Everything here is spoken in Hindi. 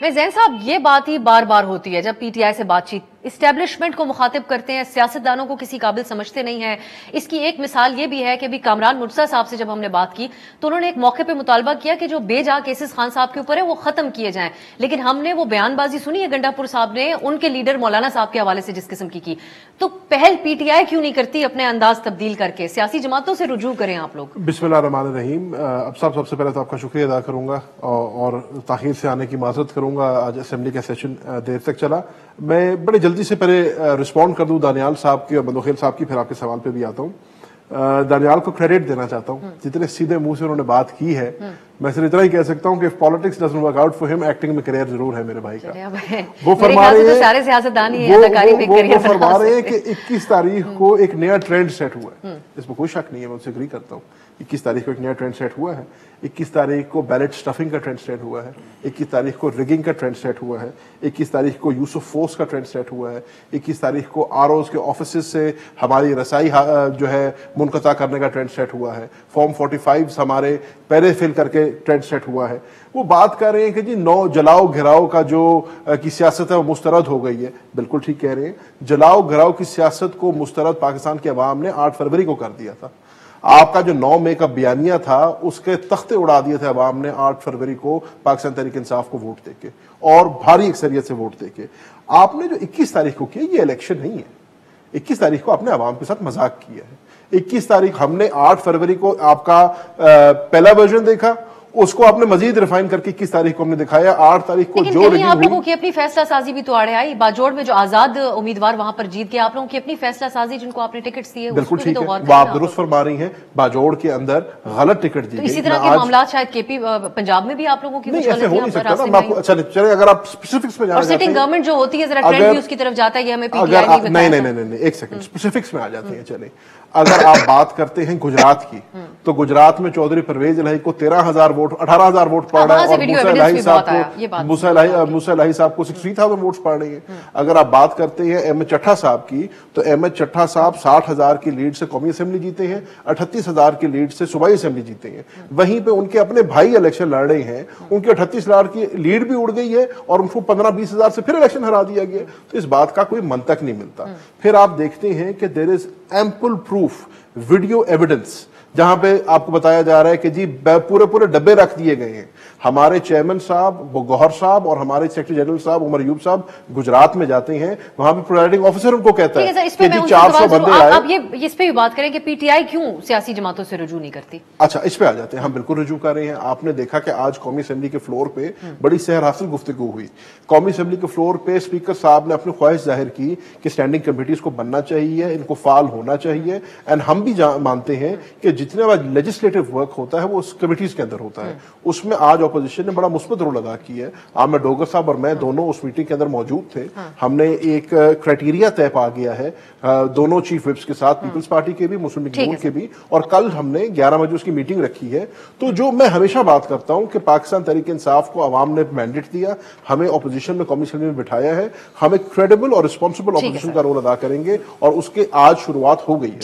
मैं जैन साहब, ये बात ही बार बार होती है जब पीटीआई से बातचीत इस्टेब्लिशमेंट को मुखातिब करते हैं, सियासतदानों को किसी काबिल समझते नहीं है। इसकी एक मिसाल ये भी है कि अभी कामरान मुर्तजा साहब से जब हमने बात की तो उन्होंने एक मौके पे मुतालबा किया कि जो बेजा केसेस खान साहब के ऊपर है वो खत्म किए जाएं, लेकिन हमने वो बयानबाजी सुनी है गंडापुर साहब ने उनके लीडर मौलाना साहब के हवाले से जिस किस्म की तो पहल पीटीआई क्यों नहीं करती अपने अंदाज तब्दील करके? सियासी जमातों से रुजू करें आप लोग। बिस्मिल्लाह रहमान रहीम। अब सबसे पहले तो आपका शुक्रिया अदा करूंगा और ताखीर से आने की माजरत करूंगा। आज असेंबली का सेशन देर तक चला। मैं बड़े जल्दी से पहले रिस्पॉन्ड कर दूं दानियाल साहब की और मंदोखेल साहब की, फिर आपके सवाल पे भी आता हूं। दानियाल को क्रेडिट देना चाहता हूं, जितने सीधे मुंह से उन्होंने बात की है। मैं सिर्फ इतना ही कह सकता हूं कि politics doesn't work out for him, acting में करियर जरूर है मेरे भाई का। वो फरमा रहे हैं, सारे सियासतदान ही वो फरमा रहे हैं कि 21 तारीख को एक नया ट्रेंड सेट हुआ है। इसमें कोई शक नहीं है, मैं उनसे एग्री करता हूँ। 21 तारीख को एक नया ट्रेंड सेट हुआ है। 21 तारीख को बैलेट स्टफिंग का ट्रेंड सेट हुआ है। 21 तारीख को रिगिंग का ट्रेंड सेट हुआ है। 21 तारीख को यूज ऑफ फोर्स का ट्रेंड सेट हुआ है। 21 तारीख को आरओज के ऑफिस से हमारी रसाई जो है मुनक़ता करने का ट्रेंड सेट हुआ है। फॉर्म 45 हमारे पहले फिल करके ट्रेंड सेट हुआ है। वो बात कर रहे हैं कि जी नौ जलाओ घिराओ का जो की सियासत है वो मुस्तरद हो गई है। बिल्कुल ठीक कह रहे हैं। जलाओ घिराओ की सियासत को मुस्तरद पाकिस्तान की अवाम ने 8 फरवरी को कर दिया था। आपका जो 9 मई का बयानिया था उसके तख्ते उड़ा दिए थे अवाम ने 8 फरवरी को पाकिस्तान तहरीक इंसाफ को वोट देके और भारी अक्सरियत से वोट देके। आपने जो 21 तारीख को किया ये इलेक्शन नहीं है। 21 तारीख को आपने अवाम के साथ मजाक किया है। 21 तारीख हमने 8 फरवरी को आपका पहला वर्जन देखा, उसको आपने मजीद रिफाइन करके 21 तारीख को हमने दिखाया। 8 तारीख को जो आप लोगों की अपनी फैसला साजी भी तो आड़े आई। बाजोड़ में जो आजाद उम्मीदवार वहां पर जीत गए, आप लोगों की अपनी फैसला साजी जिनको आपने टिकट दिए, बिल्कुल ठीक है, वो आप दुरुस्त फरमा रही हैं। बाजोड़ के अंदर गलत टिकट दी गई। इसी तरह के मामला शायद केपी पंजाब में भी आप लोगों की नहीं, ऐसे हो नहीं सकता ना। चले अगर आप स्पेसिफिक्स में जाना चाहते हैं, सिटिंग गवर्नमेंट जो होती है जरा ट्रेंड भी उसकी तरफ जाता है, ये हमें पीटीआई नहीं बताया। नहीं, एक सेकंड, स्पेसिफिक्स में आ जाते हैं। चले, अगर आप बात करते हैं गुजरात की, तो गुजरात में चौधरी परवेज इलाही को 13,000 वोट 18,000 वोट पड़ रहा है और मूसा इलाही साहब को 60,000 वोट्स पड़ रही है। अगर आप बात करते हैं अहमद चट्ठा साहब की, तो अहमद चट्ठा साहब 60,000 की लीड से कौमी असेंबली जीते हैं, 38,000 की लीड से सूबाई असेंबली जीते हैं। वहीं पे उनके अपने भाई इलेक्शन लड़ रहे हैं, उनके 38,000 की लीड भी उड़ गई है और उनको 15-20 हजार से फिर इलेक्शन हरा दिया गया। तो इस बात का कोई मंतक नहीं मिलता। फिर आप देखते हैं कि there is ample proof, video evidence, जहां पे आपको बताया जा रहा है कि जी पूरे डब्बे रख दिए गए हैं। हमारे चेयरमैन साहब गौहर साहब और हमारे सेक्रेटरी जनरल साहब उमर अयूब साहब गुजरात में जाते हैं, वहां पे प्रिजाइडिंग ऑफिसर उनको कहता है कि जी 400 बंदे आए। आप ये इस पे भी बात करें कि पीटीआई क्यों सियासी जमातों से रुजू नहीं करती? अच्छा, इस पे आ जाते हैं। हम बिल्कुल रुजू कर रहे हैं। आपने देखा कि आज कौमी असेंबली के फ्लोर पे बड़ी सेहर हासिल गुफ्तगू हुई। कौमी असेंबली के फ्लोर पे स्पीकर साहब ने अपनी ख्वाहिश जाहिर की कि स्टैंडिंग कमेटीज को बनना चाहिए, इनको फाल होना चाहिए। एंड हम भी मानते हैं कि जितने लेजिस्लेटिव वर्क होता है वो उस कमेटीज के अंदर होता है। उसमें आज ऑपोजिशन ने बड़ा मुस्बत रोल अदा किया है। आमिर डोगर साहब और मैं दोनों उस मीटिंग के अंदर मौजूद थे। हमने एक क्राइटेरिया तय पा गया है दोनों चीफ विप्स के साथ, पीपल्स पार्टी के भी, मुस्लिम लीग नून के भी, और कल हमने 11 बजे उसकी मीटिंग रखी है। तो जो मैं हमेशा बात करता हूं कि पाकिस्तान तहरीक इंसाफ को अवाम ने मैंडेट दिया, हमें ऑपोजिशन में कौमी असेंबली में बिठाया है, हम एक क्रेडिबल और रिस्पॉन्सिबल ऑपोजिशन का रोल अदा करेंगे और उसके आज शुरुआत हो गई है।